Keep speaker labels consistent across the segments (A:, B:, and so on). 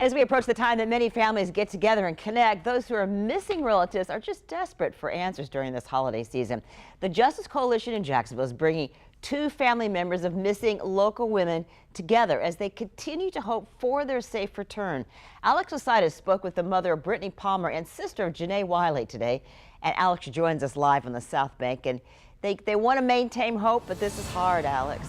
A: As we approach the time that many families get together and connect, those who are missing relatives are just desperate for answers during this holiday season. The Justice Coalition in Jacksonville is bringing two family members of missing local women together as they continue to hope for their safe return. Alex Osiris spoke with the mother of Brittany Palmer and sister of Janae Wiley today. And Alex joins us live on the South Bank. And they want to maintain hope, but this is hard, Alex.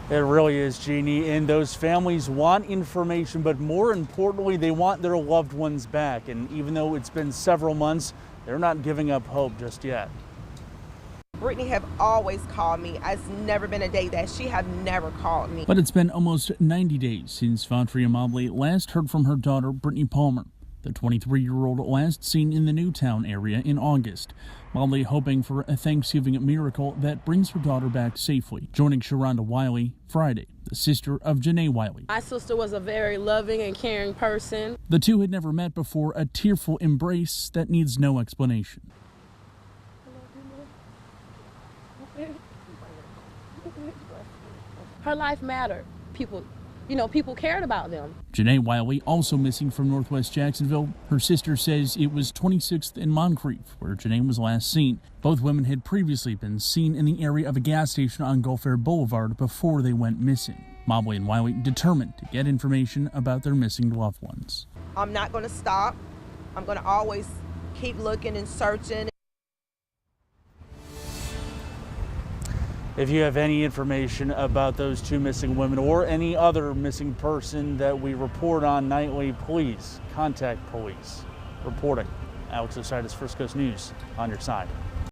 B: It really is, Jeannie, and those families want information, but more importantly, they want their loved ones back. And even though it's been several months, they're not giving up hope just yet.
C: Brittany have always called me. It's never been a day that she have never called me.
D: But it's been almost 90 days since Vatria Mobley last heard from her daughter, Brittany Palmer, the 23-year-old last seen in the Newtown area in August. Mobley hoping for a Thanksgiving miracle that brings her daughter back safely. Joining Sharonda Wiley Friday, the sister of Janae Wiley.
E: My sister was a very loving and caring person.
D: The two had never met before, a tearful embrace that needs no explanation.
E: Her life mattered. People cared about them.
D: Janae Wiley also missing from Northwest Jacksonville. Her sister says it was 26th and Moncrief where Janae was last seen. Both women had previously been seen in the area of a gas station on Gulf Air Boulevard before they went missing. Mobley and Wiley determined to get information about their missing loved ones.
C: I'm not going to stop. I'm going to always keep looking and searching.
B: If you have any information about those two missing women or any other missing person that we report on nightly, please contact police. Reporting, Alex Osiris, First Coast News, on your side.